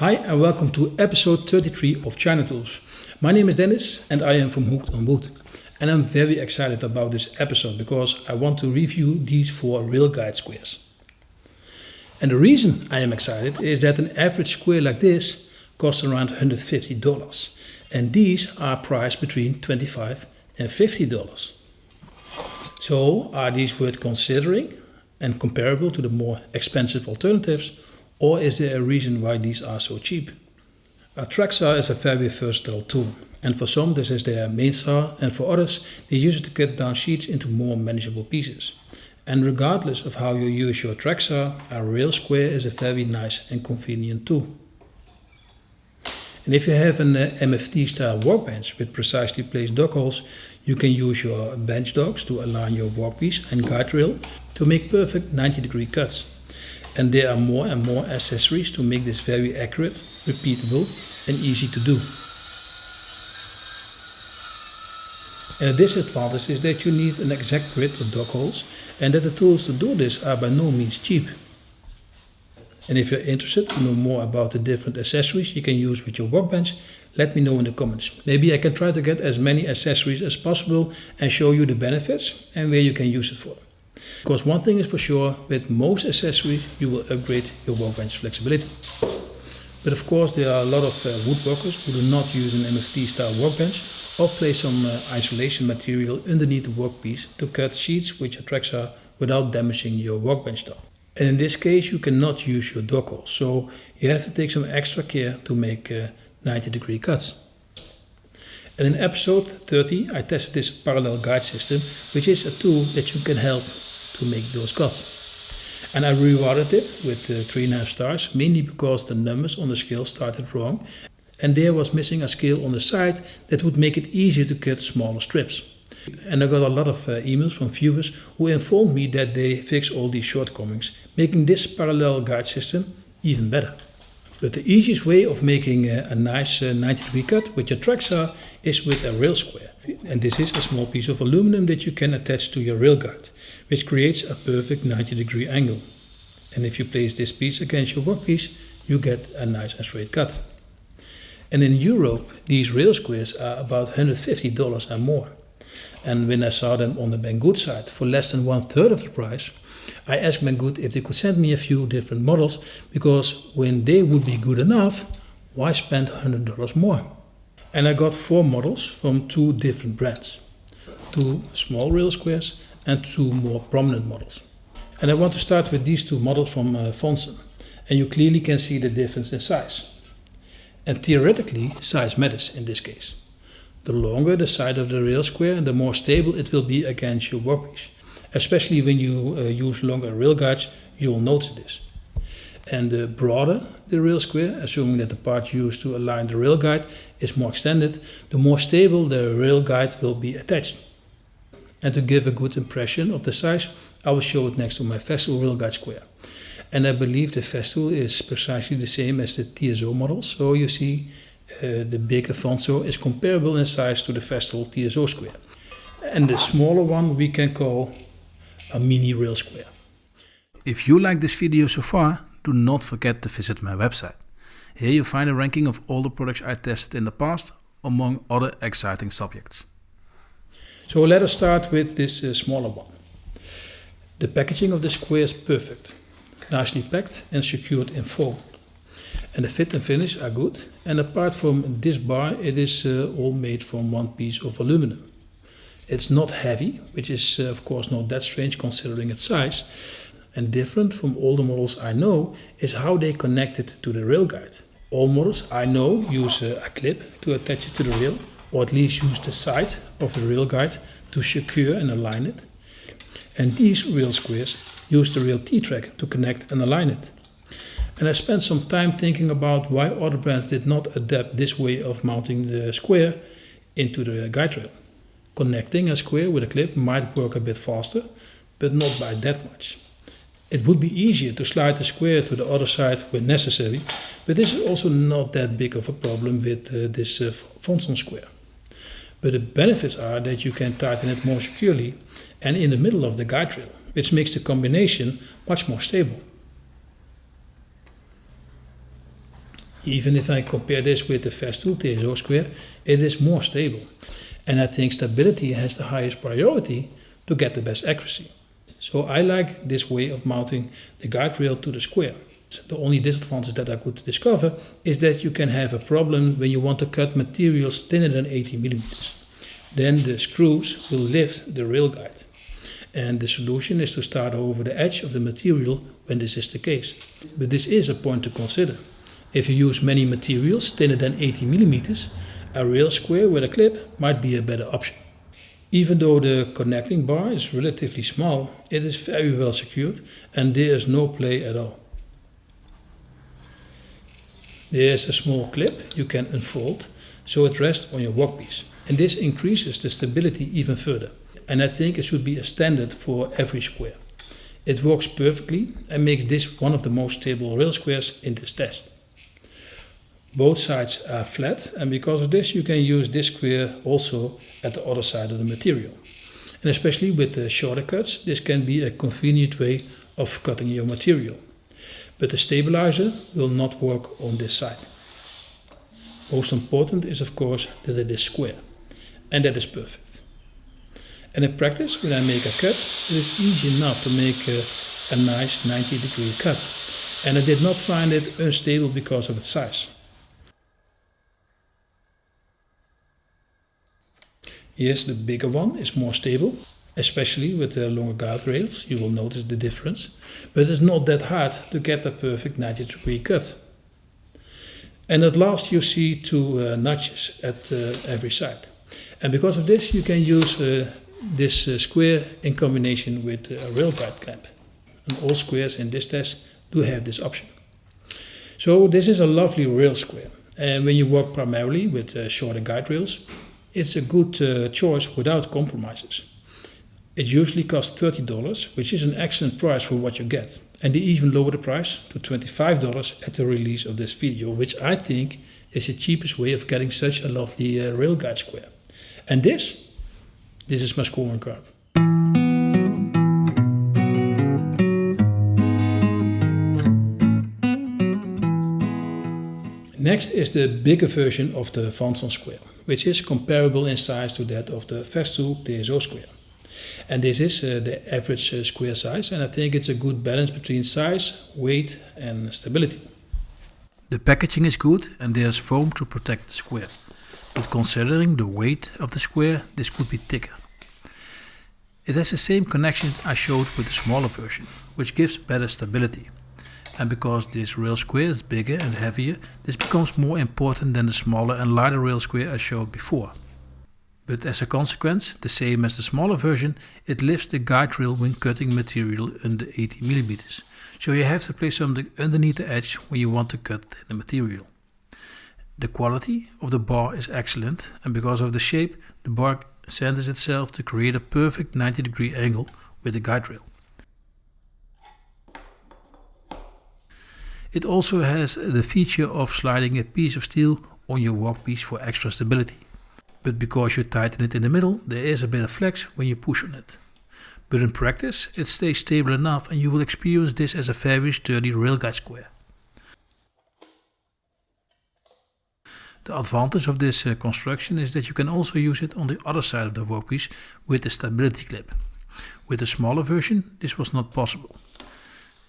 Hi and welcome to episode 33 of China Tools. My name is Dennis and I am from Hooked on Wood. And I'm very excited about this episode because I want to review these 4 rail guide squares. And the reason I am excited is that an average square like this costs around $150. And these are priced between $25 and $50. So are these worth considering and comparable to the more expensive alternatives? Or is there a reason why these are so cheap? A track saw is a very versatile tool, and for some this is their main saw, and for others they use it to cut down sheets into more manageable pieces. And regardless of how you use your track saw, a rail square is a very nice and convenient tool. And if you have an MFT style workbench with precisely placed dogholes, you can use your bench dogs to align your workpiece and guide rail to make perfect 90-degree cuts. And there are more and more accessories to make this very accurate, repeatable and easy to do. And a disadvantage is that you need an exact grid of dog holes and that the tools to do this are by no means cheap. And if you're interested to know more about the different accessories you can use with your workbench, let me know in the comments. Maybe I can try to get as many accessories as possible and show you the benefits and where you can use it for. Because one thing is for sure, with most accessories you will upgrade your workbench flexibility. But of course there are a lot of woodworkers who do not use an MFT style workbench or place some isolation material underneath the workpiece to cut sheets with your track saw without damaging your workbench top. And in this case you cannot use your dog holes, so you have to take some extra care to make 90-degree cuts. And in episode 30 I tested this parallel guide system, which is a tool that you can help to make those cuts. And I rewarded it with 3.5 stars, mainly because the numbers on the scale started wrong and there was missing a scale on the side that would make it easier to cut smaller strips. And I got a lot of emails from viewers who informed me that they fixed all these shortcomings, making this parallel guide system even better. But the easiest way of making a nice 90-degree cut with your track saw is with a rail square. And this is a small piece of aluminum that you can attach to your rail guide, which creates a perfect 90-degree angle. And if you place this piece against your workpiece, you get a nice and straight cut. And in Europe, these rail squares are about $150 and more. And when I saw them on the Banggood site for less than 1/3 of the price, I asked Banggood if they could send me a few different models, because when they would be good enough, why spend $100 more? And I got 4 models from 2 different brands. 2 small rail squares and 2 more prominent models. And I want to start with these 2 models from Fonson. And you clearly can see the difference in size. And theoretically, size matters in this case. The longer the side of the rail square, the more stable it will be against your workpiece. Especially when you use longer rail guides, you will notice this. And the broader the rail square, assuming that the part used to align the rail guide is more extended, the more stable the rail guide will be attached. And to give a good impression of the size, I will show it next to my Festool rail guide square. And I believe the Festool is precisely the same as the TSO model, so you see the bigger Fonson is comparable in size to the Festool TSO square. And the smaller one we can call a mini rail square. If you like this video so far, do not forget to visit my website. Here you find a ranking of all the products I tested in the past, among other exciting subjects. So let us start with this smaller one. The packaging of the square is perfect, nicely packed and secured in foam. And the fit and finish are good, and apart from this bar it is all made from one piece of aluminum. It's not heavy, which is of course not that strange considering its size, and different from all the models I know is how they connect it to the rail guide. All models I know use a clip to attach it to the rail, or at least use the side of the rail guide to secure and align it. And these rail squares use the rail T-track to connect and align it. And I spent some time thinking about why other brands did not adapt this way of mounting the square into the guide rail. Connecting a square with a clip might work a bit faster, but not by that much. It would be easier to slide the square to the other side when necessary, but this is also not that big of a problem with this Fonson square. But the benefits are that you can tighten it more securely and in the middle of the guide rail, which makes the combination much more stable. Even if I compare this with the Festool TSO square, it is more stable. And I think stability has the highest priority to get the best accuracy. So I like this way of mounting the guide rail to the square. The only disadvantage that I could discover is that you can have a problem when you want to cut materials thinner than 80 millimeters. Then the screws will lift the rail guide. And the solution is to start over the edge of the material when this is the case. But this is a point to consider. If you use many materials thinner than 80 millimeters, a rail square with a clip might be a better option. Even though the connecting bar is relatively small, it is very well secured and there is no play at all. There is a small clip you can unfold so it rests on your workpiece, and this increases the stability even further, and I think it should be a standard for every square. It works perfectly and makes this one of the most stable rail squares in this test. Both sides are flat, and because of this you can use this square also at the other side of the material. And especially with the shorter cuts, this can be a convenient way of cutting your material. But the stabilizer will not work on this side. Most important is of course that it is square, and that is perfect. And in practice, when I make a cut, it is easy enough to make a nice 90-degree cut, and I did not find it unstable because of its size. Yes, the bigger one is more stable, especially with the longer guide rails. You will notice the difference, but it's not that hard to get a perfect 90-degree cut. And at last you see two notches at every side. And because of this you can use this square in combination with a rail guide clamp. And all squares in this test do have this option. So this is a lovely rail square. And when you work primarily with shorter guide rails, it's a good choice without compromises. It usually costs $30, which is an excellent price for what you get. And they even lower the price to $25 at the release of this video, which I think is the cheapest way of getting such a lovely rail guide square. And this is my scoring card. Next is the bigger version of the Fonson square, which is comparable in size to that of the Festool TSO square. And this is the average square size, and I think it's a good balance between size, weight and stability. The packaging is good and there's foam to protect the square, but considering the weight of the square, this could be thicker. It has the same connection I showed with the smaller version, which gives better stability. And because this rail square is bigger and heavier, this becomes more important than the smaller and lighter rail square I showed before. But as a consequence, the same as the smaller version, it lifts the guide rail when cutting material under 80 millimeters. So you have to place something underneath the edge when you want to cut the material. The quality of the bar is excellent, and because of the shape, the bar centers itself to create a perfect 90-degree angle with the guide rail. It also has the feature of sliding a piece of steel on your workpiece for extra stability. But because you tighten it in the middle, there is a bit of flex when you push on it. But in practice, it stays stable enough and you will experience this as a very sturdy railguide square. The advantage of this construction is that you can also use it on the other side of the workpiece with the stability clip. With the smaller version, this was not possible.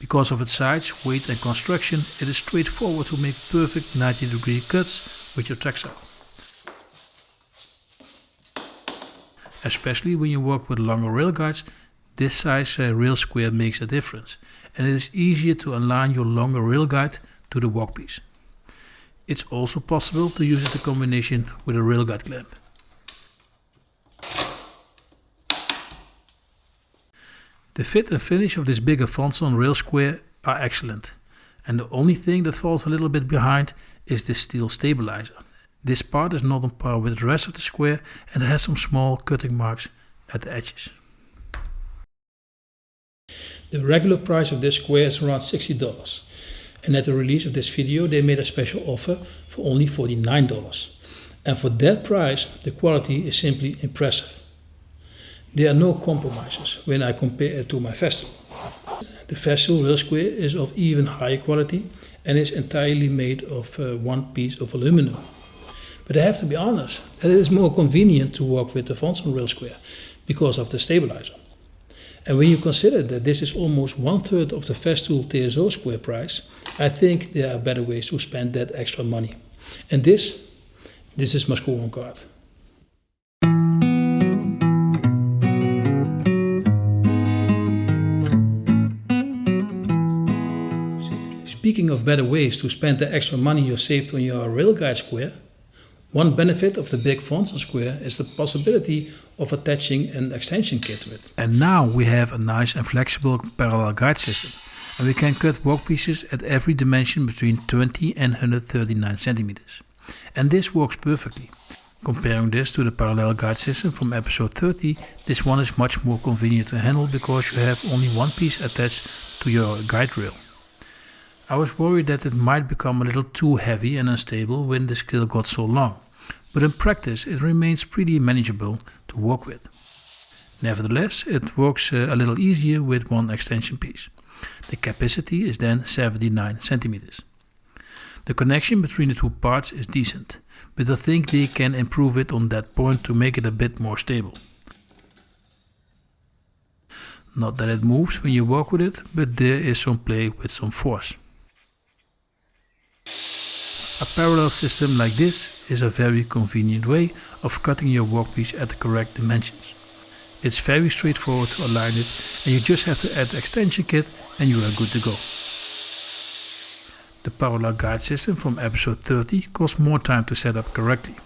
Because of its size, weight and construction, it is straightforward to make perfect 90-degree cuts with your track-saw. Especially when you work with longer rail guides, this size rail square makes a difference, and it is easier to align your longer rail guide to the workpiece. It's also possible to use it in combination with a rail guide clamp. The fit and finish of this bigger Fonson rail square are excellent, and the only thing that falls a little bit behind is the steel stabilizer. This part is not on par with the rest of the square and has some small cutting marks at the edges. The regular price of this square is around $60, and at the release of this video they made a special offer for only $49. And for that price the quality is simply impressive. There are no compromises when I compare it to my Festool. The Festool rail square is of even higher quality and is entirely made of one piece of aluminum. But I have to be honest, that it is more convenient to work with the Fonson rail square because of the stabilizer. And when you consider that this is almost 1/3 of the Festool TSO square price, I think there are better ways to spend that extra money. And this is my scoring card. Speaking of better ways to spend the extra money you saved on your railguide square, one benefit of the big Fonson square is the possibility of attaching an extension kit to it. And now we have a nice and flexible parallel guide system, and we can cut workpieces at every dimension between 20 and 139 centimeters. And this works perfectly. Comparing this to the parallel guide system from episode 30, this one is much more convenient to handle because you have only one piece attached to your guide rail. I was worried that it might become a little too heavy and unstable when the skill got so long, but in practice it remains pretty manageable to work with. Nevertheless, it works a little easier with one extension piece. The capacity is then 79 centimeters. The connection between the two parts is decent, but I think they can improve it on that point to make it a bit more stable. Not that it moves when you work with it, but there is some play with some force. A parallel system like this is a very convenient way of cutting your workpiece at the correct dimensions. It's very straightforward to align it, and you just have to add the extension kit and you are good to go. The parallel guide system from episode 30 costs more time to set up correctly.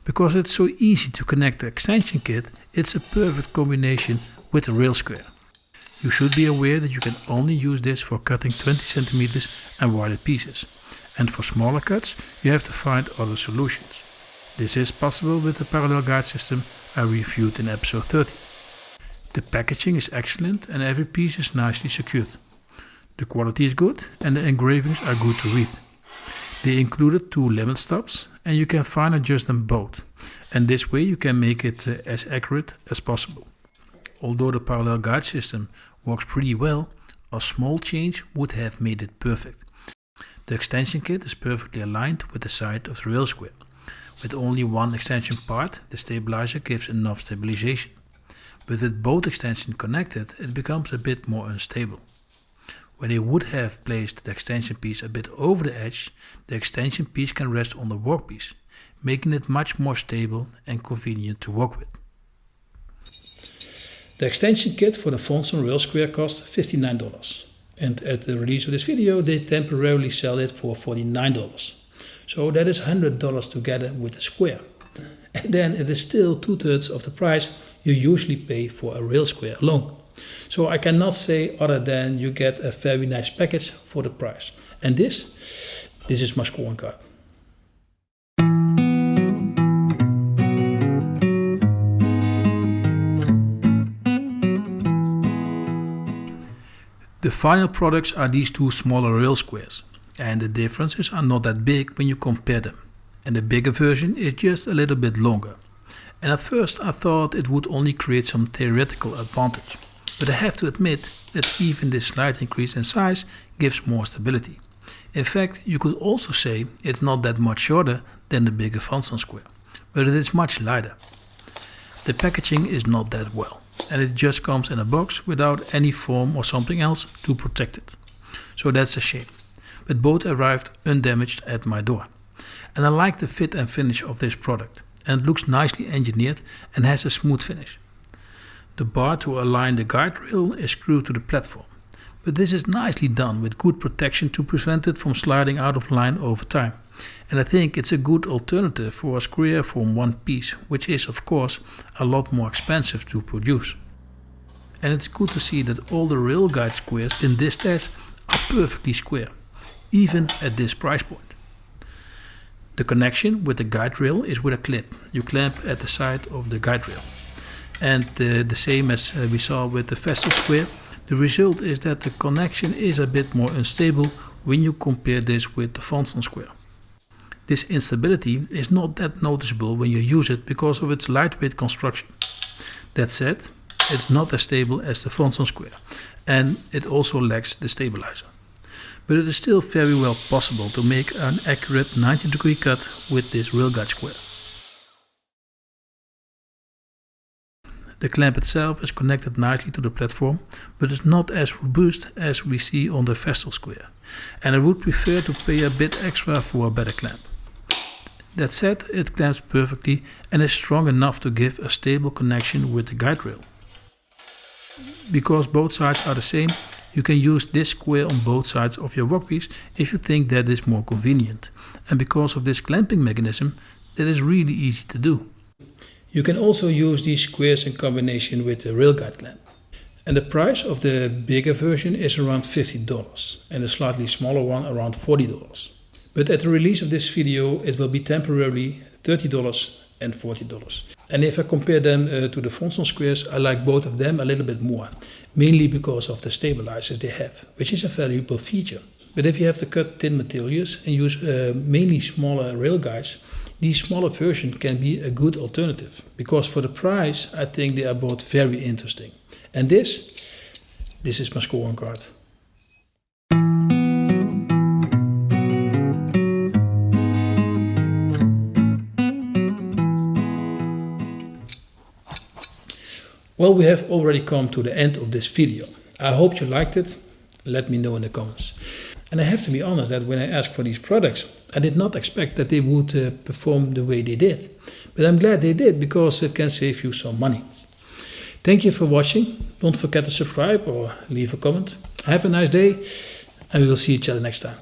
Because it's so easy to connect the extension kit, it's a perfect combination with the rail square. You should be aware that you can only use this for cutting 20 centimeters and wider pieces, and for smaller cuts you have to find other solutions. This is possible with the parallel guide system I reviewed in episode 30. The packaging is excellent and every piece is nicely secured. The quality is good and the engravings are good to read. They included 2 limit stops and you can fine adjust them both, and this way you can make it as accurate as possible. Although the parallel guide system works pretty well, a small change would have made it perfect. The extension kit is perfectly aligned with the side of the rail square. With only one extension part, the stabilizer gives enough stabilization. But with both extensions connected, it becomes a bit more unstable. When you would have placed the extension piece a bit over the edge, the extension piece can rest on the workpiece, making it much more stable and convenient to work with. The extension kit for the Fonson rail square cost $59, and at the release of this video they temporarily sell it for $49. So that is $100 together with the square. And then it is still 2/3 of the price you usually pay for a rail square alone. So I cannot say other than you get a very nice package for the price. And this is my scoring card. The final products are these 2 smaller rail squares, and the differences are not that big when you compare them. And the bigger version is just a little bit longer. And at first I thought it would only create some theoretical advantage, but I have to admit that even this slight increase in size gives more stability. In fact, you could also say it's not that much shorter than the bigger Fonson square, but it is much lighter. The packaging is not that well, and it just comes in a box without any foam or something else to protect it. So that's a shame. But both arrived undamaged at my door. And I like the fit and finish of this product, and it looks nicely engineered and has a smooth finish. The bar to align the guide rail is screwed to the platform, but this is nicely done with good protection to prevent it from sliding out of line over time. And I think it's a good alternative for a square from one piece, which is of course a lot more expensive to produce. And it's good to see that all the rail guide squares in this test are perfectly square, even at this price point. The connection with the guide rail is with a clip. You clamp at the side of the guide rail. And the same as we saw with the Festool square, the result is that the connection is a bit more unstable when you compare this with the Fonson square. This instability is not that noticeable when you use it because of its lightweight construction. That said, it's not as stable as the Fonson square, and it also lacks the stabilizer. But it is still very well possible to make an accurate 90-degree cut with this railguide square. The clamp itself is connected nicely to the platform, but is not as robust as we see on the Vestal square, and I would prefer to pay a bit extra for a better clamp. That said, it clamps perfectly and is strong enough to give a stable connection with the guide rail. Because both sides are the same, you can use this square on both sides of your workpiece if you think that is more convenient. And because of this clamping mechanism, that is really easy to do. You can also use these squares in combination with the railguide clamp. And the price of the bigger version is around $50 and the slightly smaller one around $40. But at the release of this video it will be temporarily $30 and $40. And if I compare them to the Fonson squares, I like both of them a little bit more, mainly because of the stabilizers they have, which is a valuable feature. But if you have to cut thin materials and use mainly smaller rail guides, the smaller version can be a good alternative, because for the price I think they are both very interesting. And this is my scoring card. Well, we have already come to the end of this video. I hope you liked it. Let me know in the comments. And I have to be honest that when I asked for these products, I did not expect that they would perform the way they did. But I'm glad they did, because it can save you some money. Thank you for watching. Don't forget to subscribe or leave a comment. Have a nice day, and we will see each other next time.